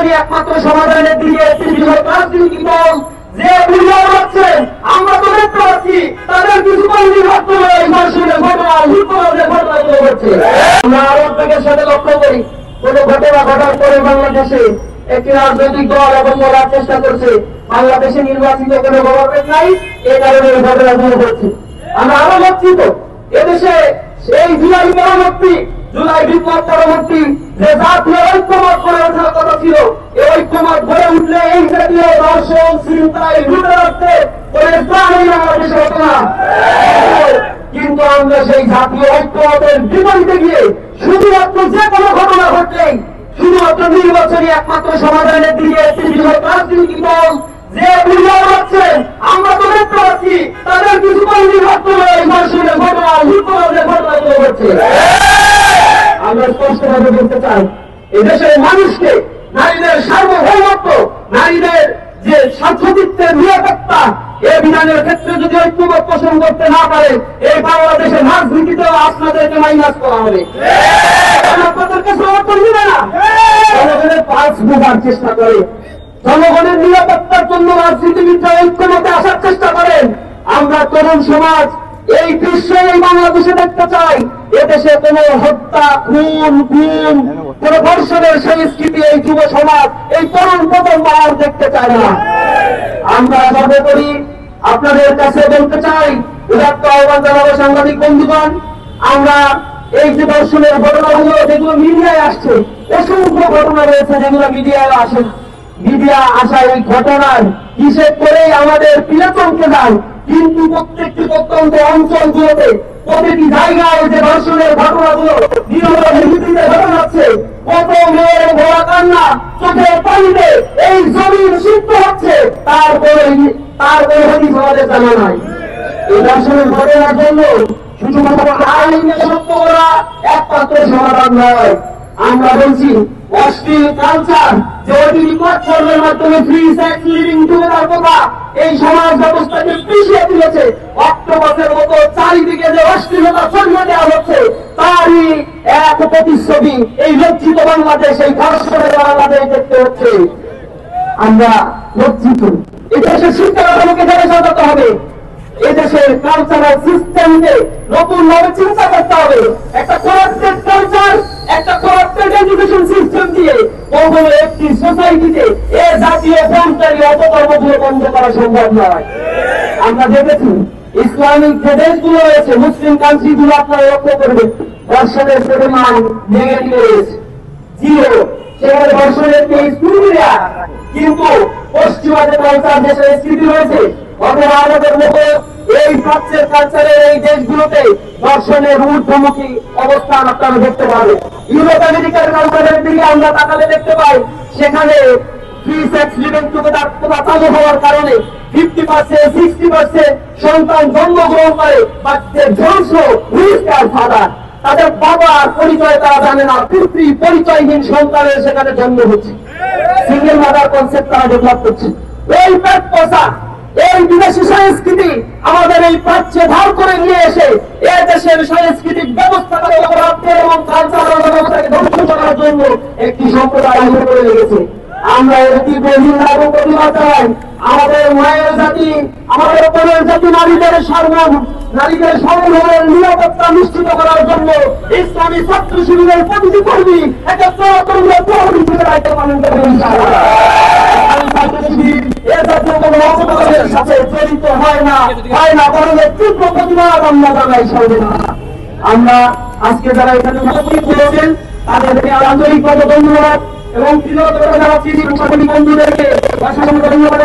নির্বাচনী একমাত্র সমাধানের দিকে রাজনীতি দল যে ভূমিকা রাখছেন আমরা তো দেখতে পাচ্ছি তাদের কিছু কর্মী মাত্র এই ধর্ষণের ঘটনা লুটপাটের ঘটনাগুলো ঘটছে। আমরা আরো আপনাদের সাথে লক্ষ্য করি কোন ঘটনা ঘটার পরে বাংলাদেশে একটি রাজনৈতিক দল এবং বলার চেষ্টা করছে বাংলাদেশে নির্বাচিত কোনো গভর্নমেন্ট নাই, এই কারণে এই ঘটনাগুলো ঘটছে। আমরা আরো লক্ষিত এদেশে এই জুলাই পরবর্তী জুলাই বিপ্লব পরবর্তী যে জাতীয় ঐক্যমত গড়ে ওঠার কথা ছিল, এই ঐক্যমত গড়ে উঠলে এই জাতীয় দর্শন চিন্তায় লুটে রাখতে কোনো প্রাণী বাংলাদেশে হতো না। কিন্তু আমরা সেই জাতীয় ঐক্যমতের বিপরীতে গিয়ে শুধুমাত্র যে কোনো ঘটনা ঘটলেই শুধুমাত্র নির্বাচনী একমাত্র সমাধানের দিকে রাজনীতি দল যে ভূমিকা রাখছেন আমরা তো দেখতে পাচ্ছি তাদের কিছু কর্মী মাত্র এই ধর্ষণের ঘটনা লুটপাটের ঘটনাগুলো ঘটছে। আমরা স্পষ্টভাবে বলতে চাই এদেশের মানুষকে নারীদের সার্বভৌমত্ব, নারীদের যে স্বার্থচিত্তের নিরাপত্তা এই বিধানের ক্ষেত্রে যদি ঐক্যমত পোষণ করতে না পারে এই বাংলাদেশের রাজনীতিতেও আপনাদেরকে মাইনাস করা হবে। আপনাদেরকে সমর্থন দিবে না, জনগণের পালস বোঝার চেষ্টা করে, জনগণের নিরাপত্তার জন্য রাজনীতিবিদরা ঐক্যমতে আসার চেষ্টা করেন। আমরা তরুণ সমাজ এই দৃশ্য এই বাংলাদেশে দেখতে চাই। এদেশে কোন হত্যা, খুন, গুম, কোন ধর্ষণের সংস্কৃতি এই যুব সমাজ এই তরুণ প্রজন্ম আর দেখতে চায় না। আমরা সর্বোপরি আপনাদের কাছে বলতে চাই, উদাত্ত আহ্বান জানাবো সাংবাদিক বন্ধুগণ, আমরা এই যে ধর্ষণের ঘটনাগুলো যেগুলো মিডিয়ায় আসছে, অসংখ্য ঘটনা রয়েছে যেগুলো মিডিয়ায় আসে না। মিডিয়া আসা এই ঘটনার হিসেব করেই আমাদের পিলে চমকে যায়, কিন্তু প্রত্যেকটি প্রত্যন্ত অঞ্চলগুলোতে প্রতিটি জায়গায় যে ধর্ষণের ঘটনাগুলো নিরবধিতে ঘটনা হচ্ছে, কত মেয়ের ভরা কান্না চোখের পানিতে এই জমিন সিদ্ধ হচ্ছে, তারপরে হদিস আমাদের জানা নাই। এই ধর্ষণের ঘটনার জন্য শুধুমাত্র আইনে সত্য করা একমাত্র সমাধান নয়। আমরা বলছি অশ্লীল কালচার যে ওটিটি প্ল্যাটফর্মের মাধ্যমে ফ্রি সেক্স লিভিং টুগেদার কথা এই সমাজ ব্যবস্থাকে পিছিয়ে দিয়েছে। অক্টোপাসের মতো চারিদিকে যে অশ্লীলতা ছড়িয়ে দেওয়া হচ্ছে তারই এক প্রতিচ্ছবি এই লজ্জিত বাংলাদেশ, এই ধর্ষণের বাংলাদেশ দেখতে হচ্ছে। আমরা লজ্জিত। এদেশের শিক্ষা ব্যবস্থাকে ধরে সাজাতে হবে, এদেশের কালচারাল সিস্টেমকে নতুন ভাবে চিন্তা করতে হবে। একটা করাপ্টেড কালচার, একটা করাপ্টেড এডুকেশন সিস্টেম দিয়ে কখনো একটি সোসাইটিতে এ জাতীয় ফ্যান্টারি অপকর্মগুলো বন্ধ করা সম্ভব নয়। আমরা দেখেছি ইসলামিক যে দেশগুলো রয়েছে, মুসলিম কান্ট্রি গুলো আপনারা লক্ষ্য করবেন ধর্ষণের পরিমাণ নেগেটিভ রয়েছে, জিরো। সেখানে ধর্ষণের কেস খুবই রেয়ার, কিন্তু পশ্চিমাদের কালচার দেশের স্থিতি রয়েছে। অথবা আমাদের মতো এই প্রাচ্যের কালচারের এই দেশগুলোতে ধর্ষণের ঊর্ধ্বমুখী অবস্থান আপনারা দেখতে পাবেন। ইউরোপ আমেরিকার কালচারের দিকে আমরা তাকালে দেখতে পাই সেখানে ফ্রি সেক্স লিভিং টুগেদার প্রথা চালু হওয়ার কারণে 50%, 60% সন্তান জন্মগ্রহণ করে, বাট ফাদার তাদের বাবার পরিচয় তারা জানে না, পিতৃ পরিচয়হীন সন্তানের সেখানে জন্ম হচ্ছে। সিঙ্গেল মাদার কনসেপ্ট তারা ডেভেলপ করছে। এই পেট পোষা এই বিদেশি সংস্কৃতি আমাদের এই প্রাচ্যে ধার করে নিয়ে এসে এ দেশের সাংস্কৃতিক ব্যবস্থাকে এবং কালচারাল ব্যবস্থাকে ধ্বংস করার জন্য একটি সম্প্রদায় করে লেগেছে। আমরা এর তীব্র নিন্দা এবং প্রতিবাদ জানাই। আমাদের মায়ের জাতি, আমাদের বোনের জাতি নারীদের সার্বভৌমের নিরাপত্তা নিশ্চিত করার জন্য ইসলামী ছাত্র শিবিরের প্রতিটি কর্মী একটা প্রয়োজনীয় প্রহরী হিসেবে দায়িত্ব পালন করবে। সাথে জড়িত হয় না বরং তীব্র প্রতিবাদ আমরা জানাই সর্বদা। আমরা আজকে যারা এখানে উপস্থিত হয়েছেন তাদেরকে আন্তরিকভাবে ধন্যবাদ এবং কৃতজ্ঞতা জানাচ্ছি বন্ধুদেরকে অসংখ্য ধন্যবাদ।